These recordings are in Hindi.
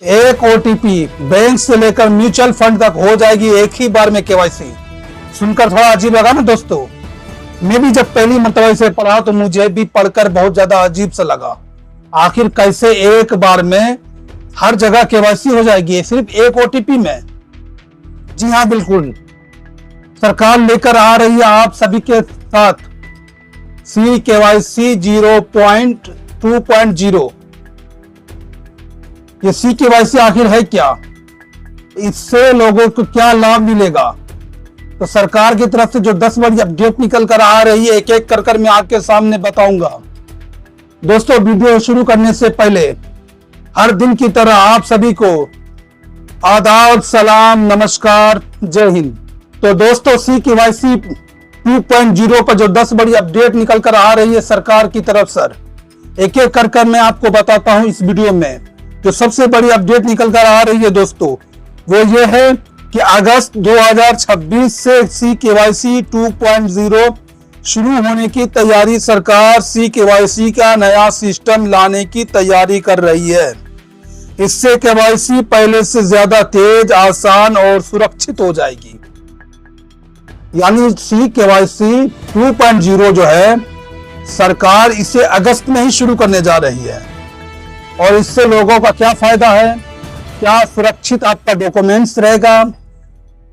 एक ओटीपी बैंक से लेकर म्यूचुअल फंड तक हो जाएगी एक ही बार में केवाईसी। सुनकर थोड़ा अजीब लगा ना दोस्तों। मैं भी जब पहली मरतबा इसे पढ़ा तो मुझे भी पढ़कर बहुत ज्यादा अजीब सा लगा। आखिर कैसे एक बार में हर जगह केवाईसी हो जाएगी सिर्फ एक ओटीपी में? जी हाँ, बिल्कुल। सरकार लेकर आ रही है आप सभी के साथ CKYC 0.2.0। ये CKYC आखिर है क्या? इससे लोगों को क्या लाभ मिलेगा? तो सरकार की तरफ से जो 10 बड़ी अपडेट निकल कर आ रही है, एक एक कर मैं आपके सामने बताऊंगा। दोस्तों, वीडियो शुरू करने से पहले हर दिन की तरह आप सभी को आदाब, सलाम, नमस्कार, जय हिंद। तो दोस्तों, CKYC 2.0 पर जो 10 बड़ी अपडेट निकल कर आ रही है सरकार की तरफ से, एक एक कर मैं आपको बताता हूं इस वीडियो में। जो सबसे बड़ी अपडेट निकल कर आ रही है दोस्तों, वो ये है कि अगस्त 2026 से CKYC 2.0 शुरू होने की तैयारी। सरकार CKYC का नया सिस्टम लाने की तैयारी कर रही है। इससे KYC पहले से ज्यादा तेज, आसान और सुरक्षित हो जाएगी। यानी CKYC 2.0 जो है, सरकार इसे अगस्त में ही शुरू करने जा रही है। और इससे लोगों का क्या फायदा है, क्या सुरक्षित आपका डॉक्यूमेंट्स रहेगा,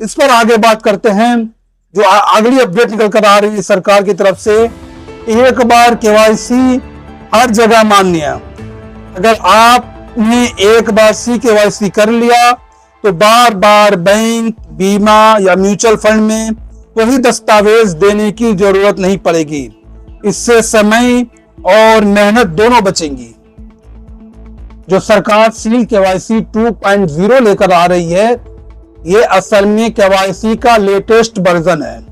इस पर आगे बात करते हैं। जो अगली अपडेट निकल कर आ रही है सरकार की तरफ से, एक बार KYC हर जगह मान्य है। अगर आपने एक बार CKYC कर लिया तो बार बार बैंक, बीमा या म्यूचुअल फंड में वही दस्तावेज देने की जरूरत नहीं पड़ेगी। इससे समय और मेहनत दोनों बचेंगी। जो सरकार CKYC 2.0 लेकर आ रही है, ये असल में KYC का लेटेस्ट वर्जन है।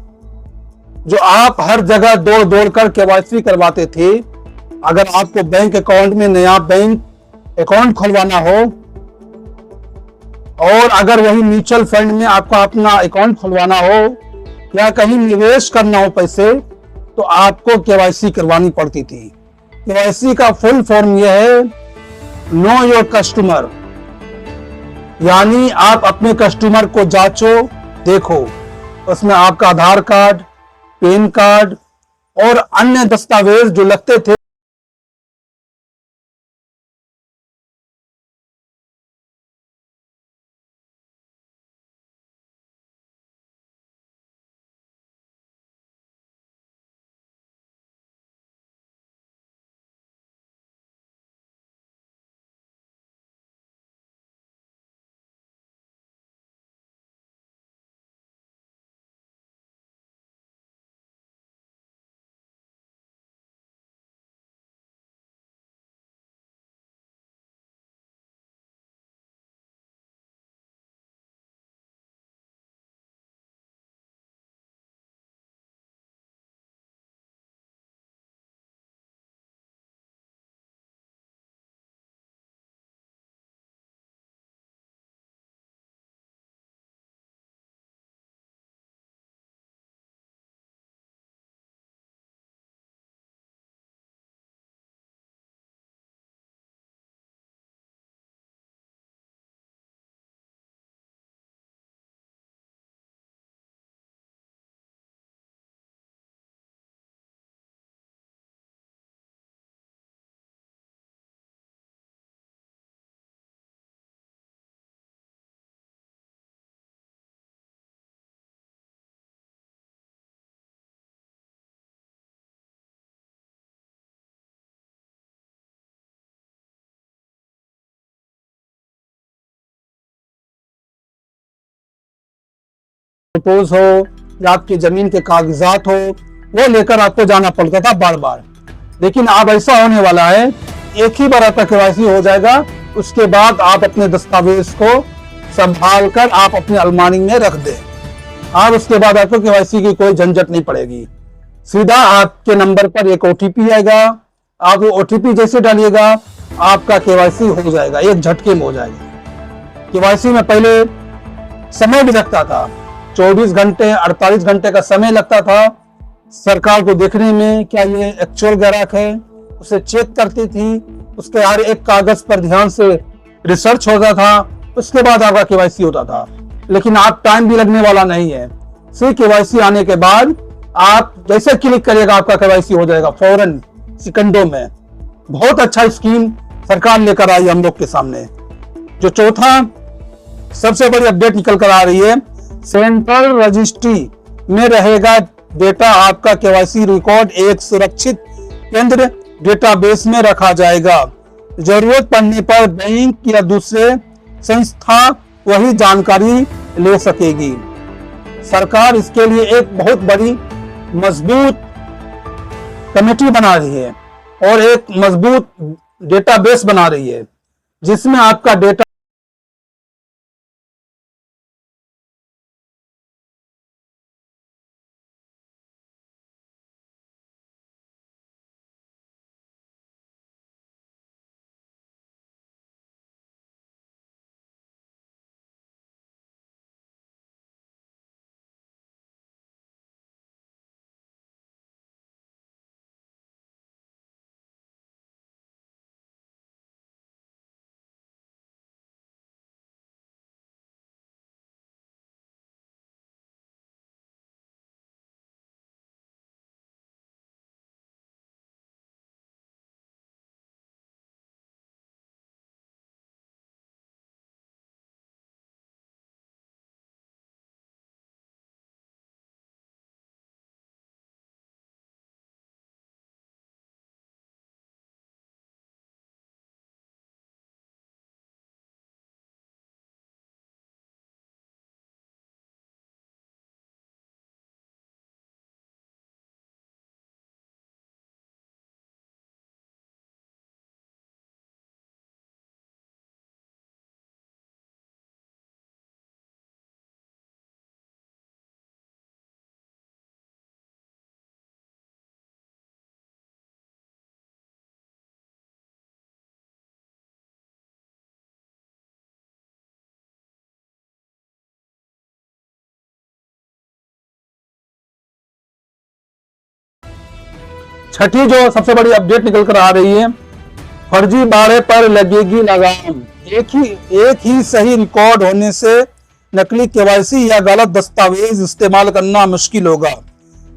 जो आप हर जगह दौड़ दौड़ कर KYC करवाते थे, अगर आपको बैंक अकाउंट में नया बैंक अकाउंट खुलवाना हो और अगर वही म्यूचुअल फंड में आपको अपना अकाउंट खुलवाना हो या कहीं निवेश करना हो पैसे, तो आपको KYC करवानी पड़ती थी। KYC का फुल फॉर्म यह है, नो योर कस्टमर। यानी आप अपने कस्टमर को जांचो, देखो, उसमें आपका आधार कार्ड, पैन कार्ड और अन्य दस्तावेज जो लगते थे, फोटोज हो या आपकी जमीन के कागजात हो, वो लेकर आपको जाना पड़ता था बार बार। लेकिन अब ऐसा होने वाला है, एक ही बार आपका KYC हो जाएगा। उसके बाद आप अपने दस्तावेज को संभाल कर आप अपनी अलमारी में रख दें। और उसके बाद आपको KYC की कोई झंझट नहीं पड़ेगी। सीधा आपके नंबर पर एक OTP आएगा, आप वो OTP जैसे डालिएगा आपका KYC हो जाएगा, एक झटके में हो जाएगा। KYC में पहले समय भी लगता था, 24 घंटे 48 घंटे का समय लगता था सरकार को देखने में क्या ये एक्चुअल ग्राहक है, उसे चेक करती थी, उसके हर एक कागज पर ध्यान से रिसर्च होता था, उसके बाद आपका केवाईसी होता था। लेकिन आप टाइम भी लगने वाला नहीं है। सिर्फ केवाईसी आने के बाद आप जैसे क्लिक करिएगा आपका केवाईसी हो जाएगा फौरन, सेकंडों में। बहुत अच्छा स्कीम सरकार लेकर आई हम लोग के सामने। जो चौथा सबसे बड़ी अपडेट निकल कर आ रही है, सेंट्रल रजिस्ट्री में रहेगा डेटा। आपका केवाईसी रिकॉर्ड एक सुरक्षित केंद्र डेटाबेस में रखा जाएगा। जरूरत पड़ने पर बैंक या दूसरे संस्था वही जानकारी ले सकेगी। सरकार इसके लिए एक बहुत बड़ी मजबूत कमेटी बना रही है और एक मजबूत डेटाबेस बना रही है, जिसमें आपका डेटा छठी जो सबसे बड़ी अपडेट निकल कर आ रही है, फर्जी बाड़े पर लगेगी लगाम। एक ही सही रिकॉर्ड होने से नकली केवाईसी या गलत दस्तावेज इस्तेमाल करना मुश्किल होगा।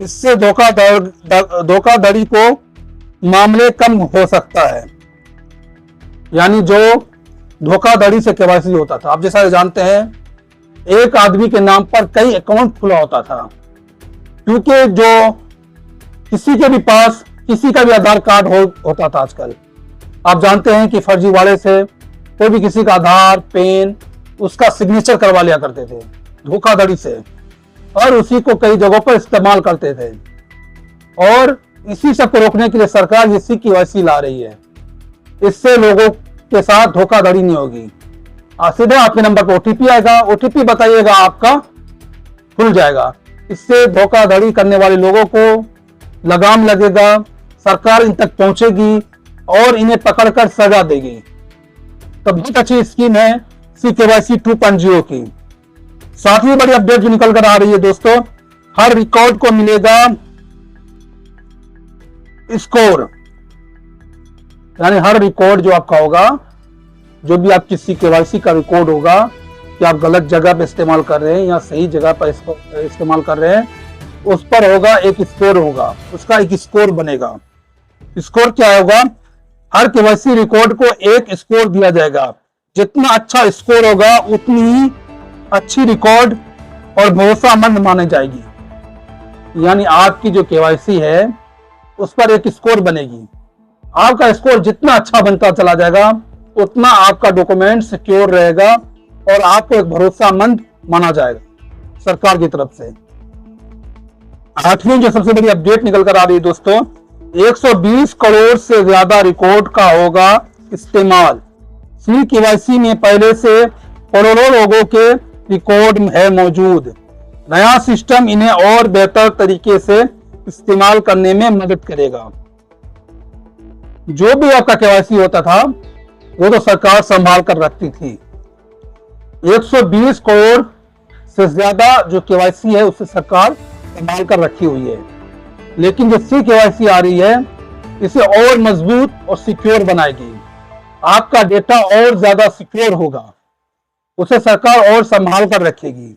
इससे धोखाधड़ी को मामले कम हो सकता है। यानी जो धोखाधड़ी से केवाईसी होता था, आप जैसा जानते हैं एक आदमी के नाम पर कई अकाउंट खुला होता था, क्योंकि जो किसी के भी पास किसी का भी आधार कार्ड होता था। आजकल आप जानते हैं कि फर्जीवाड़े से कोई भी किसी का आधार, पेन, उसका सिग्नेचर करवा लिया करते थे धोखाधड़ी से, और उसी को कई जगहों पर इस्तेमाल करते थे। और इसी सब को रोकने के लिए सरकार इसी केवाईसी ला रही है। इससे लोगों के साथ धोखाधड़ी नहीं होगी। सीधे आपके नंबर पर ओटीपी आएगा, ओटीपी बताइएगा, आपका खुल जाएगा। इससे धोखाधड़ी करने वाले लोगों को लगाम लगेगा, सरकार इन तक पहुंचेगी और इन्हें पकड़कर सजा देगी। तो बहुत अच्छी स्कीम है केवाईसी 2.0 की। साथ ही बड़ी अपडेट जो निकल कर आ रही है दोस्तों, हर रिकॉर्ड को मिलेगा स्कोर। यानी हर रिकॉर्ड जो आपका होगा, जो भी आप किसी केवाईसी का रिकॉर्ड होगा कि आप गलत जगह पे इस्तेमाल कर रहे हैं या सही जगह पर इस्तेमाल कर रहे हैं, उस पर होगा एक स्कोर होगा, उसका एक स्कोर बनेगा। स्कोर क्या होगा? हर केवाईसी रिकॉर्ड को एक स्कोर दिया जाएगा। जितना अच्छा स्कोर होगा उतनी ही अच्छी रिकॉर्ड और भरोसामंद मानी जाएगी। यानी आपकी जो केवाईसी है उस पर एक स्कोर बनेगी। आपका स्कोर जितना अच्छा बनता चला जाएगा उतना आपका डॉक्यूमेंट सिक्योर रहेगा और आपको एक भरोसामंद माना जाएगा सरकार की तरफ से। आठवीं जो सबसे बड़ी अपडेट निकल कर आ रही है दोस्तों, 120 करोड़ से ज्यादा रिकॉर्ड का होगा इस्तेमाल। केवाईसी में पहले से करोड़ों लोगों के रिकॉर्ड है मौजूद। नया सिस्टम इन्हें और बेहतर तरीके से इस्तेमाल करने में मदद करेगा। जो भी आपका केवाईसी होता था वो तो सरकार संभाल कर रखती थी। 120 करोड़ से ज्यादा जो केवाईसी है उसे सरकार संभाल कर रखी हुई है। लेकिन जो केवाईसी आ रही है इसे और मजबूत और सिक्योर बनाएगी। आपका डेटा और ज्यादा सिक्योर होगा, उसे सरकार और संभाल कर रखेगी।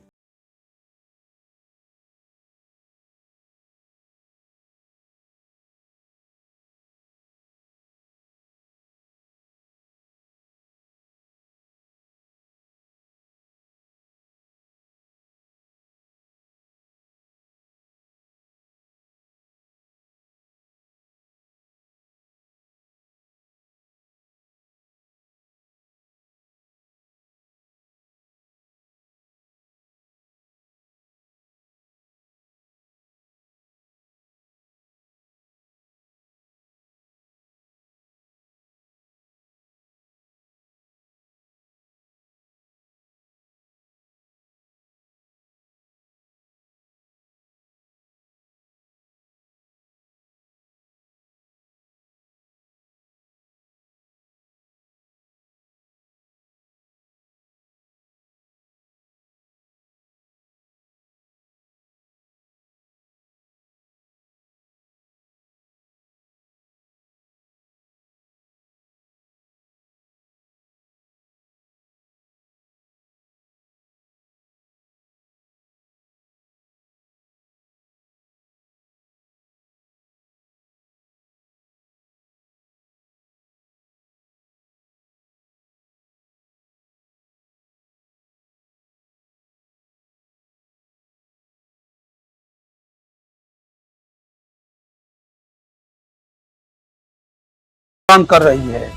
काम कर रही है।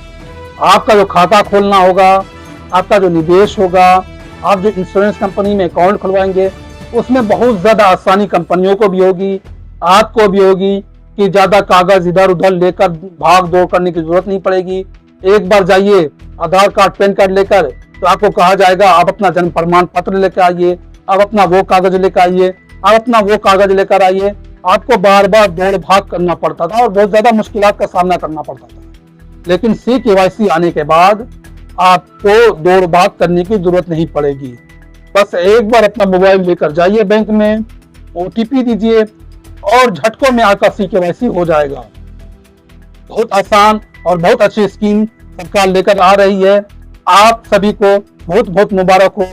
आपका जो खाता खोलना होगा, आपका जो निवेश होगा, आप जो इंश्योरेंस कंपनी में अकाउंट खुलवाएंगे, उसमें बहुत ज्यादा आसानी कंपनियों को भी होगी, आपको भी होगी कि ज्यादा कागज इधर उधर लेकर भाग दौड़ करने की जरूरत नहीं पड़ेगी। एक बार जाइए आधार कार्ड पैन कार्ड लेकर, तो आपको कहा जाएगा आप अपना जन्म प्रमाण पत्र लेकर आइए, आप अपना वो कागज लेकर आइए, आप अपना वो कागज लेकर आइए। आपको बार बार दौड़ भाग करना पड़ता था और बहुत ज्यादा मुश्किलात का सामना करना पड़ता था। लेकिन CKYC आने के बाद आपको दौड़ भाग करने की जरूरत नहीं पड़ेगी। बस एक बार अपना मोबाइल लेकर जाइए बैंक में, OTP दीजिए और झटकों में आपका CKYC हो जाएगा। बहुत आसान और बहुत अच्छी स्कीम सरकार लेकर आ रही है। आप सभी को बहुत बहुत मुबारक हो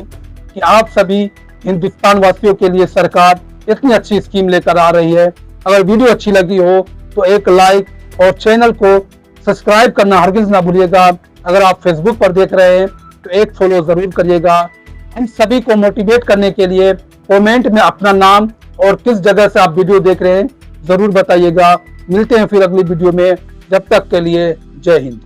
कि आप सभी हिंदुस्तान वासियों के लिए सरकार इतनी अच्छी स्कीम लेकर आ रही है। अगर वीडियो अच्छी लगी हो तो एक लाइक और चैनल को सब्सक्राइब करना हरगिज ना भूलिएगा। अगर आप फेसबुक पर देख रहे हैं तो एक फॉलो जरूर करिएगा। हम सभी को मोटिवेट करने के लिए कमेंट में अपना नाम और किस जगह से आप वीडियो देख रहे हैं जरूर बताइएगा। मिलते हैं फिर अगली वीडियो में, जब तक के लिए जय हिंद।